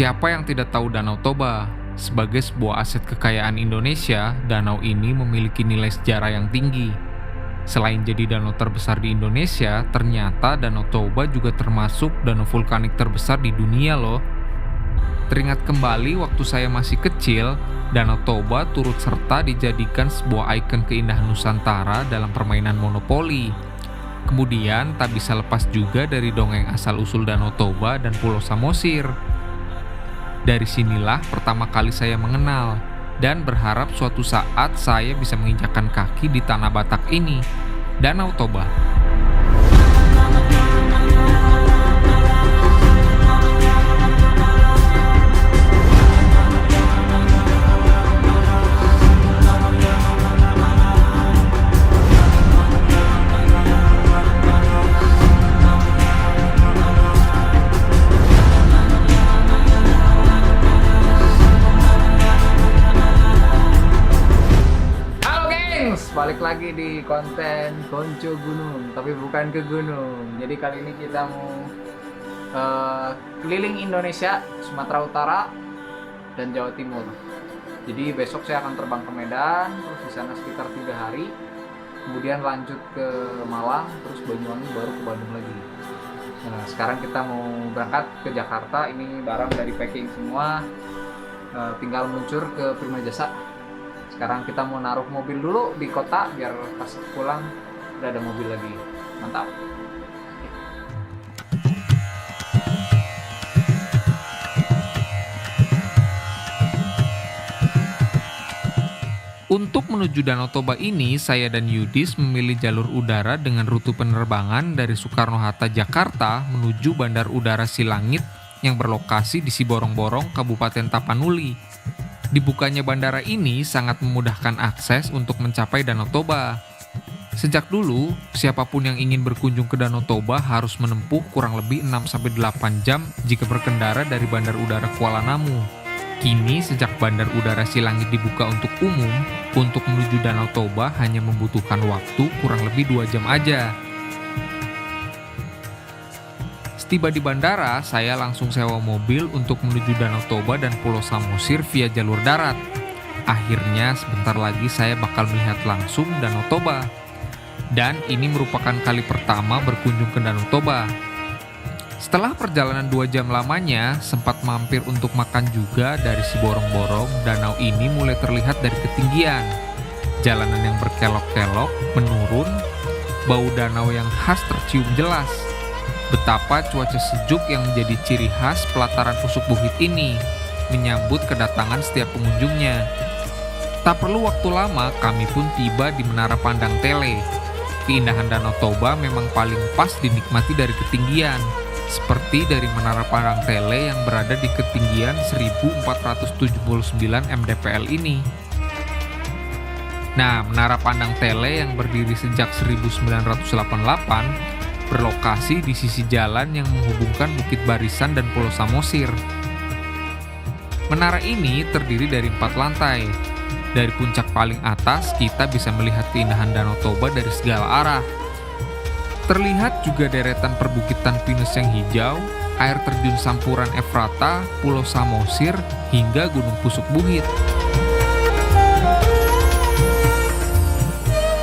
Siapa yang tidak tahu Danau Toba? Sebagai sebuah aset kekayaan Indonesia, danau ini memiliki nilai sejarah yang tinggi. Selain jadi danau terbesar di Indonesia, ternyata Danau Toba juga termasuk danau vulkanik terbesar di dunia loh. Teringat kembali waktu saya masih kecil, Danau Toba turut serta dijadikan sebuah ikon keindahan Nusantara dalam permainan monopoli. Kemudian tak bisa lepas juga dari dongeng asal-usul Danau Toba dan Pulau Samosir. Dari sinilah pertama kali saya mengenal dan berharap suatu saat saya bisa menginjakkan kaki di tanah Batak ini, Danau Toba. Balik lagi di konten Konco Gunung, tapi bukan ke gunung. Jadi kali ini kita mau keliling Indonesia, Sumatera Utara dan Jawa Timur. Jadi besok saya akan terbang ke Medan, terus di sana sekitar 3 hari. Kemudian lanjut ke Malang, terus Banyuwangi, baru ke Bandung lagi. Nah, sekarang kita mau berangkat ke Jakarta. Ini barang dari packing semua, tinggal meluncur ke Prima Jasa. Sekarang kita mau naruh mobil dulu di kota biar pas pulang udah ada mobil lagi. Mantap. Untuk menuju Danau Toba ini, saya dan Yudis memilih jalur udara dengan rute penerbangan dari Soekarno-Hatta, Jakarta menuju Bandar Udara Silangit yang berlokasi di Siborong-Borong, Kabupaten Tapanuli. Dibukanya bandara ini sangat memudahkan akses untuk mencapai Danau Toba. Sejak dulu, siapapun yang ingin berkunjung ke Danau Toba harus menempuh kurang lebih 6-8 jam jika berkendara dari Bandar Udara Kuala Namu. Kini, sejak Bandar Udara Silangit dibuka untuk umum, untuk menuju Danau Toba hanya membutuhkan waktu kurang lebih 2 jam aja. Tiba di bandara, saya langsung sewa mobil untuk menuju Danau Toba dan Pulau Samosir via jalur darat. Akhirnya sebentar lagi saya bakal melihat langsung Danau Toba. Dan ini merupakan kali pertama berkunjung ke Danau Toba. Setelah perjalanan 2 jam lamanya, sempat mampir untuk makan juga dari Siborong-Borong. Danau ini mulai terlihat dari ketinggian. Jalanan yang berkelok-kelok, menurun, bau danau yang khas tercium jelas. Betapa cuaca sejuk yang menjadi ciri khas pelataran Pusuk Buhit ini menyambut kedatangan setiap pengunjungnya. Tak perlu waktu lama, kami pun tiba di Menara Pandang Tele. Keindahan Danau Toba memang paling pas dinikmati dari ketinggian, seperti dari Menara Pandang Tele yang berada di ketinggian 1479 mdpl ini. Nah, Menara Pandang Tele yang berdiri sejak 1988 berlokasi di sisi jalan yang menghubungkan Bukit Barisan dan Pulau Samosir. Menara ini terdiri dari 4 lantai. Dari puncak paling atas, kita bisa melihat keindahan Danau Toba dari segala arah. Terlihat juga deretan perbukitan pinus yang hijau, air terjun Sampuran Efrata, Pulau Samosir, hingga Gunung Pusuk Buhit.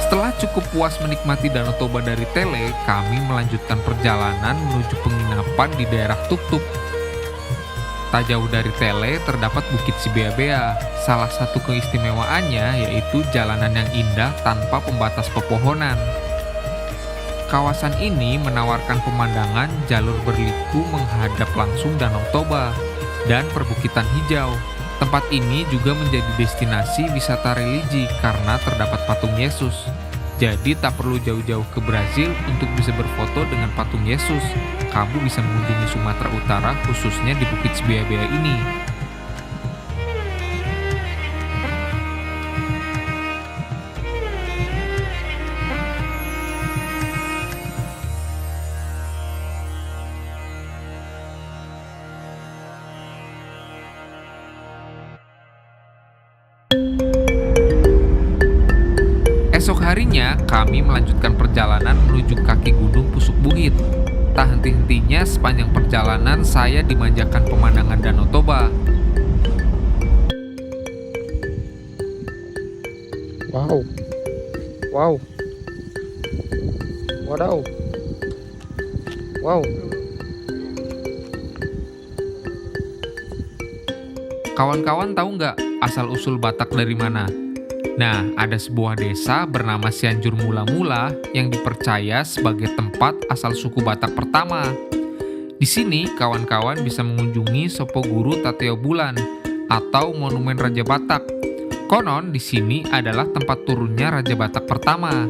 Setelah cukup puas menikmati Danau Toba dari Tele, kami melanjutkan perjalanan menuju penginapan di daerah Tuk-Tuk. Tak jauh dari Tele terdapat Bukit Sibeabea. Salah satu keistimewaannya yaitu jalanan yang indah tanpa pembatas pepohonan. Kawasan ini menawarkan pemandangan jalur berliku menghadap langsung Danau Toba dan perbukitan hijau. Tempat ini juga menjadi destinasi wisata religi karena terdapat patung Yesus. Jadi tak perlu jauh-jauh ke Brazil untuk bisa berfoto dengan patung Yesus. Kamu bisa mengunjungi Sumatera Utara khususnya di Bukit Sibeabea ini. Esok harinya, kami melanjutkan perjalanan menuju kaki Gunung Pusuk Buhit. Tak henti-hentinya sepanjang perjalanan saya dimanjakan pemandangan Danau Toba. Wow. Wadaw. Wow. Kawan-kawan tahu nggak asal-usul Batak dari mana? Nah, ada sebuah desa bernama Cianjur Mula-Mula yang dipercaya sebagai tempat asal suku Batak pertama. Di sini, kawan-kawan bisa mengunjungi Sopo Guru Tateo Bulan atau Monumen Raja Batak. Konon di sini adalah tempat turunnya Raja Batak pertama.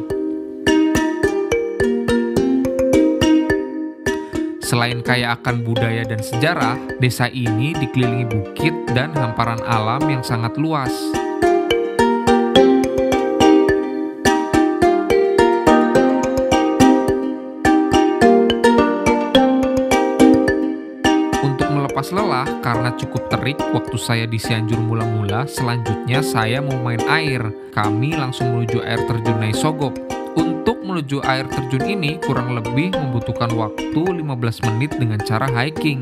Selain kaya akan budaya dan sejarah, desa ini dikelilingi bukit dan hamparan alam yang sangat luas. Untuk melepas lelah karena cukup terik waktu saya di Cianjur Mula-Mula, selanjutnya saya mau main air. Kami langsung menuju air terjun Naisogop. Untuk menuju air terjun ini kurang lebih membutuhkan waktu 15 menit dengan cara hiking.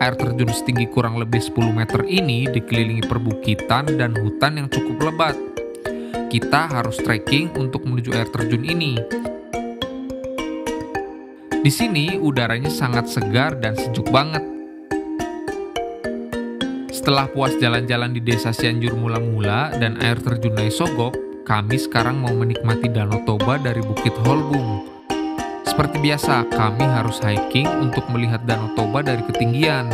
Air terjun setinggi kurang lebih 10 meter ini dikelilingi perbukitan dan hutan yang cukup lebat. Kita harus trekking untuk menuju air terjun ini. Di sini udaranya sangat segar dan sejuk banget. Setelah puas jalan-jalan di desa Cianjur Mula-Mula dan air terjun Naisogop, kami sekarang mau menikmati Danau Toba dari Bukit Holbung. Seperti biasa, kami harus hiking untuk melihat Danau Toba dari ketinggian.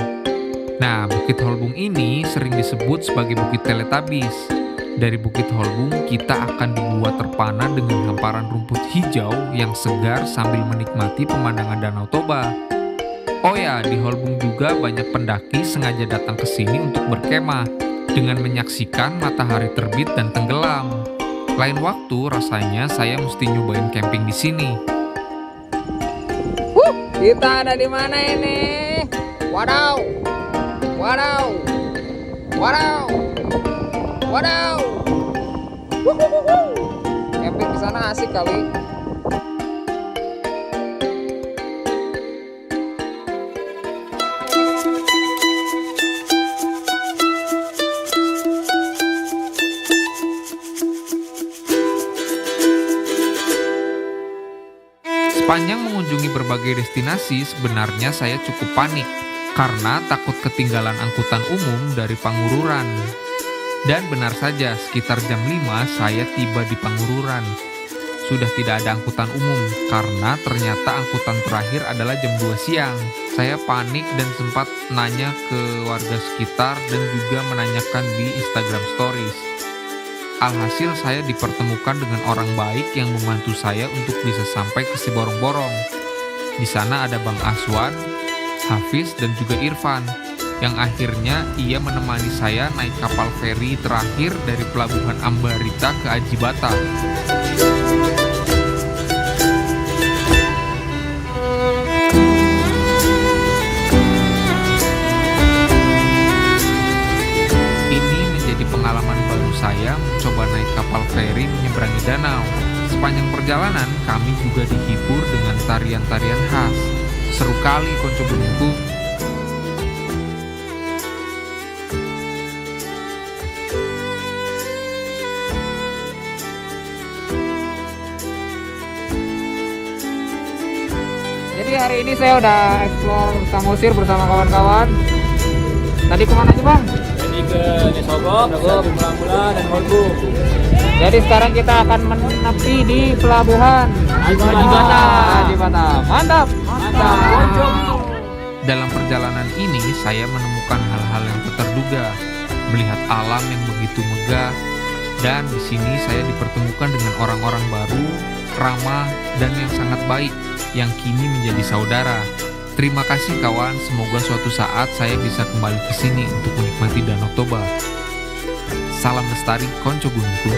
Nah, Bukit Holbung ini sering disebut sebagai Bukit Teletubbies. Dari Bukit Holbung, kita akan dibuat terpana dengan hamparan rumput hijau yang segar sambil menikmati pemandangan Danau Toba. Oh ya, di Holbung juga banyak pendaki sengaja datang ke sini untuk berkemah dengan menyaksikan matahari terbit dan tenggelam. Lain waktu rasanya saya mesti nyobain camping di sini. Kita ada di mana ini? Wadaw. Wadaw. Wadaw. Wadaw. Camping di sana asik kali. Sepanjang mengunjungi berbagai destinasi, sebenarnya saya cukup panik karena takut ketinggalan angkutan umum dari Pangururan. Dan benar saja, sekitar jam 5 saya tiba di Pangururan. Sudah tidak ada angkutan umum karena ternyata angkutan terakhir adalah jam 2 siang. Saya panik dan sempat nanya ke warga sekitar dan juga menanyakan di Instagram Stories. Alhasil saya dipertemukan dengan orang baik yang membantu saya untuk bisa sampai ke Siborong-Borong. Di sana ada Bang Aswan, Hafiz, dan juga Irfan, yang akhirnya ia menemani saya naik kapal feri terakhir dari Pelabuhan Ambarita ke Aji Bata. Pengalaman baru saya mencoba naik kapal feri menyeberangi danau. Sepanjang perjalanan kami juga dihibur dengan tarian-tarian khas. Seru kali konco buningku. Jadi hari ini saya udah explore Samosir bersama kawan-kawan. Tadi kemana aja Bang? Ke Naisogop, Cianjur Mula-Mula, dan Holbung. Jadi sekarang kita akan menepi di pelabuhan Aji Bata. Mantap. Dalam perjalanan ini saya menemukan hal-hal yang tak terduga, melihat alam yang begitu megah, dan di sini saya dipertemukan dengan orang-orang baru, ramah, dan yang sangat baik yang kini menjadi saudara. Terima kasih kawan, semoga suatu saat saya bisa kembali ke sini untuk menikmati Danau Toba. Salam lestari konco gunungku.